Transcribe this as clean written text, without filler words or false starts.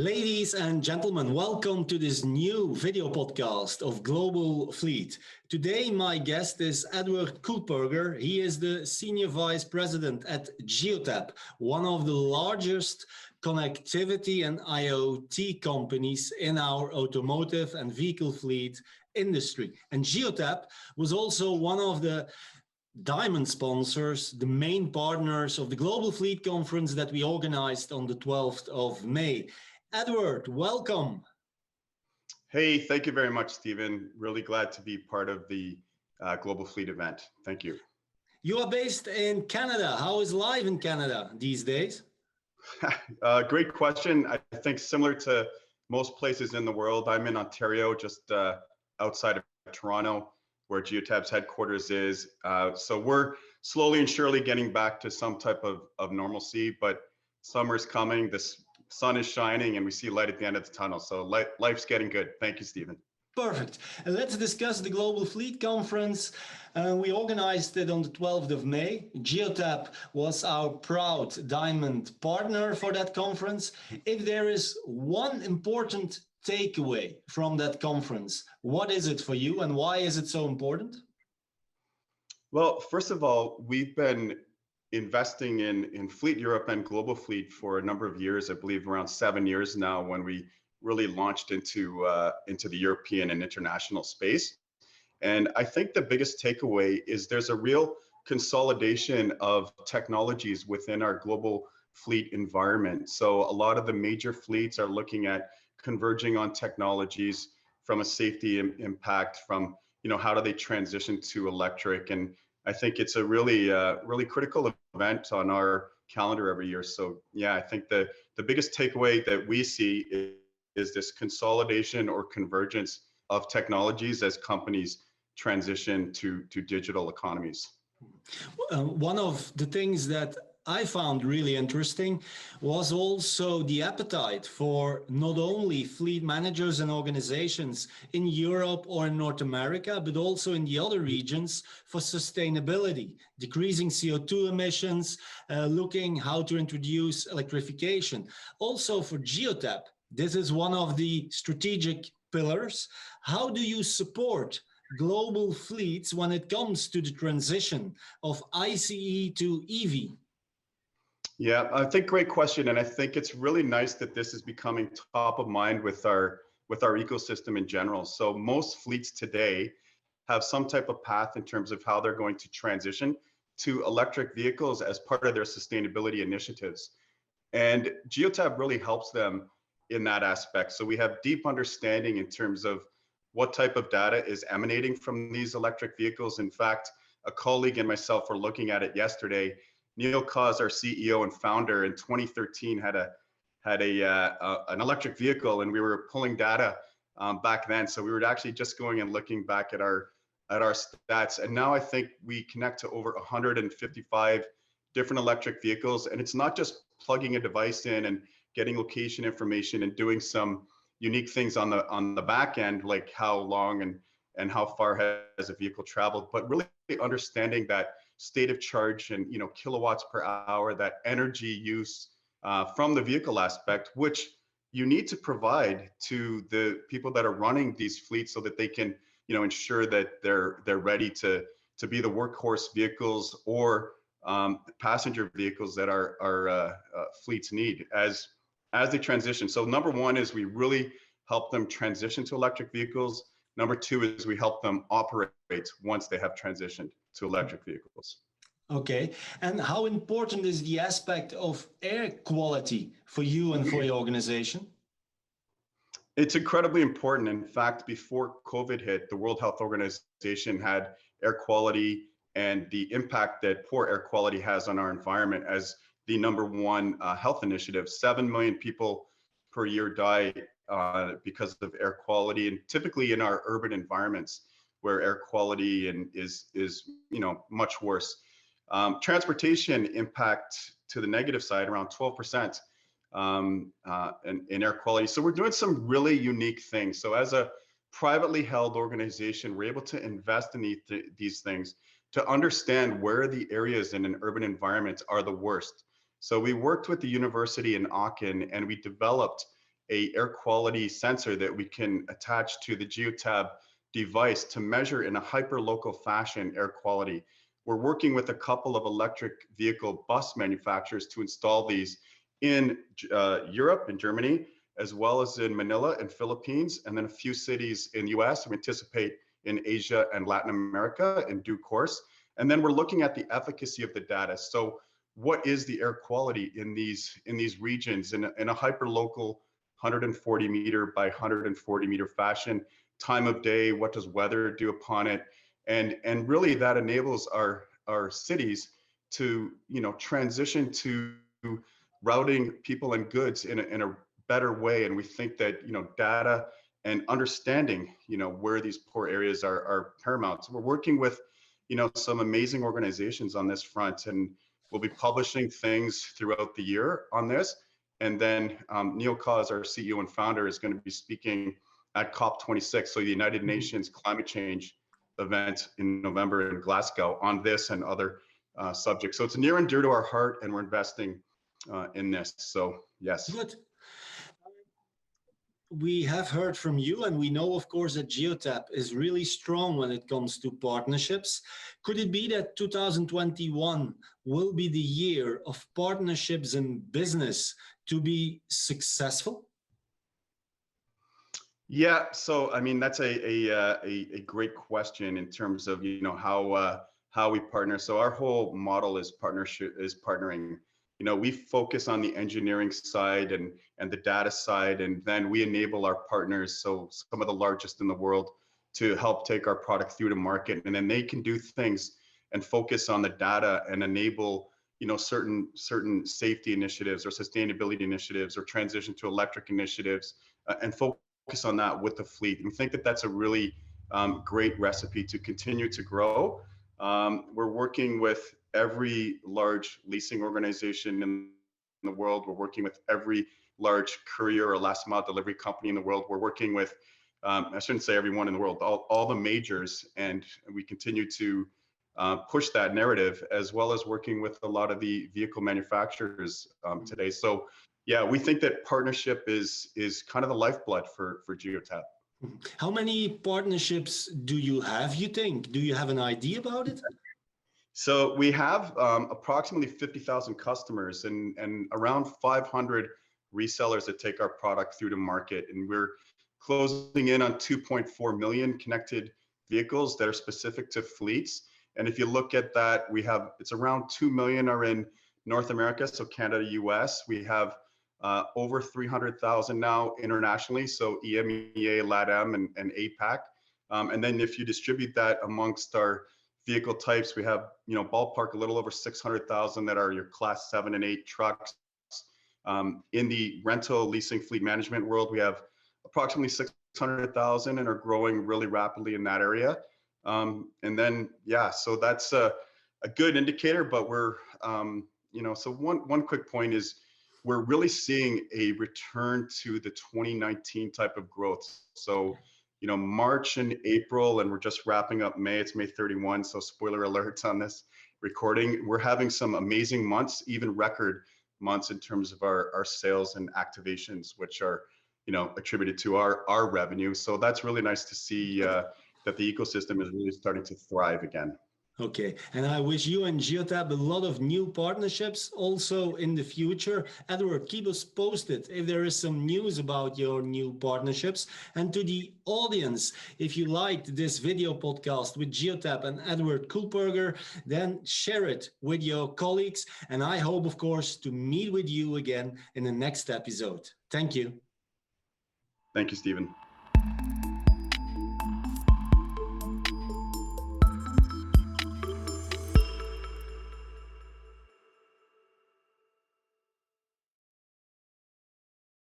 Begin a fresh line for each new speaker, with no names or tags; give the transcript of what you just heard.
Ladies and gentlemen, welcome to this new video podcast of Global Fleet. Today, my guest is Edward Kulperger. He is the Senior Vice President at Geotab, one of the largest connectivity and IoT companies in our automotive and vehicle fleet industry. And Geotab was also one of the diamond sponsors, the main partners of the Global Fleet Conference that we organized on the 12th of May. Edward, welcome.
Hey, thank you very much, Stephen. Really glad to be part of the Global Fleet event. Thank you.
You are based in Canada. How is life in Canada these days?
Great question. I think similar to most places in the world, I'm in Ontario, just outside of Toronto, where Geotab's headquarters is. So we're slowly and surely getting back to some type of normalcy, but summer's coming. This sun is shining and we see light at the end of the tunnel. So life's getting good. Thank you, Stephen.
Perfect. And let's discuss the Global Fleet Conference. We organized it on the 12th of May. Geotab was our proud diamond partner for that conference. If there is one important takeaway from that conference, what is it for you and why is it so important?
Well, first of all, we've been investing in Fleet Europe and Global Fleet for a number of years, I believe around 7 years now, when we really launched into the European and international space. And I think the biggest takeaway is there's a real consolidation of technologies within our global fleet environment. So a lot of the major fleets are looking at converging on technologies from a safety impact, from how do they transition to electric, and I think it's a really critical event on our calendar every year. So yeah, I think the biggest takeaway that we see is this consolidation or convergence of technologies as companies transition to digital economies.
One of the things that I found really interesting was also the appetite for not only fleet managers and organizations in Europe or in North America, but also in the other regions for sustainability, decreasing CO2 emissions, looking how to introduce electrification. Also for Geotab, this is one of the strategic pillars. How do you support global fleets when it comes to the transition of ICE to Eevee?
Yeah, I think great question. And I think it's really nice that this is becoming top of mind with our ecosystem in general. So most fleets today have some type of path in terms of how they're going to transition to electric vehicles as part of their sustainability initiatives. And Geotab really helps them in that aspect. So we have deep understanding in terms of what type of data is emanating from these electric vehicles. In fact, a colleague and myself were looking at it yesterday. Neil Cause, our CEO and founder, in 2013 had an electric vehicle, and we were pulling data back then. So we were actually just going and looking back at our stats, and now I think we connect to over 155 different electric vehicles. And it's not just plugging a device in and getting location information and doing some unique things on the back end, like how long and how far has a vehicle traveled, but really understanding that state of charge and kilowatts per hour, that energy use from the vehicle aspect, which you need to provide to the people that are running these fleets so that they can ensure that they're ready to be the workhorse vehicles or passenger vehicles that our fleets need as they transition. So number one is we really help them transition to electric vehicles. Number two is we help them operate once they have transitioned to electric vehicles.
Okay. And how important is the aspect of air quality for you and for your organization?
It's incredibly important. In fact, before COVID hit, the World Health Organization had air quality and the impact that poor air quality has on our environment as the number one health initiative. 7 million people per year die because of air quality, and typically in our urban environments where air quality is much worse. Transportation impact to the negative side around 12% in air quality. So we're doing some really unique things. So as a privately held organization, we're able to invest in these things to understand where the areas in an urban environment are the worst. So we worked with the university in Aachen and we developed a air quality sensor that we can attach to the Geotab device to measure in a hyper-local fashion air quality. We're working with a couple of electric vehicle bus manufacturers to install these in Europe, in Germany, as well as in Manila and Philippines, and then a few cities in the US. We anticipate in Asia and Latin America in due course. And then we're looking at the efficacy of the data. So what is the air quality in these regions in a hyper-local 140 meter by 140 meter fashion, time of day, what does weather do upon it? And really that enables our cities to, transition to routing people and goods in a better way. And we think that, data and understanding, where these poor areas are paramount. So we're working with, some amazing organizations on this front, and we'll be publishing things throughout the year on this. And then Neil Cause, our CEO and founder, is going to be speaking at COP26, so the United Nations climate change event in November in Glasgow, on this and other subjects. So it's near and dear to our heart, and we're investing in this. So yes.
Good. We have heard from you, and we know, of course, that Geotab is really strong when it comes to partnerships. Could it be that 2021 will be the year of partnerships in business to be successful?
Yeah, so I mean that's a great question in terms of how we partner. So our whole model is partnering. We focus on the engineering side and the data side, and then we enable our partners, so some of the largest in the world, to help take our product through to market, and then they can do things and focus on the data and enable certain safety initiatives or sustainability initiatives or transition to electric initiatives, and focus on that with the fleet. And we think that that's a really great recipe to continue to grow. We're working with every large leasing organization in the world. We're working with every large courier or last mile delivery company in the world. We're working with, I shouldn't say everyone in the world, all the majors, and we continue to push that narrative, as well as working with a lot of the vehicle manufacturers today. So yeah, we think that partnership is kind of the lifeblood for Geotab.
How many partnerships do you have, you think? Do you have an idea about it?
So we have approximately 50,000 customers and around 500 resellers that take our product through to market. And we're closing in on 2.4 million connected vehicles that are specific to fleets. And if you look at that, it's around 2 million are in North America, so Canada, US. We have over 300,000 now internationally, so EMEA, LATAM, and APAC. And then if you distribute that amongst our vehicle types, we have, ballpark a little over 600,000 that are your class 7 and 8 trucks. In the rental leasing fleet management world, we have approximately 600,000 and are growing really rapidly in that area. And then, yeah, so that's a good indicator, but we're, so one quick point is we're really seeing a return to the 2019 type of growth. So, March and April, and we're just wrapping up May. It's May 31, so spoiler alert on this recording. We're having some amazing months, even record months in terms of our sales and activations, which are, attributed to our revenue. So that's really nice to see that the ecosystem is really starting to thrive again.
Okay, and I wish you and Geotab a lot of new partnerships also in the future. Edward, keep us posted if there is some news about your new partnerships. And to the audience, if you liked this video podcast with Geotab and Edward Kulperger, then share it with your colleagues. And I hope, of course, to meet with you again in the next episode. Thank you.
Thank you, Stephen.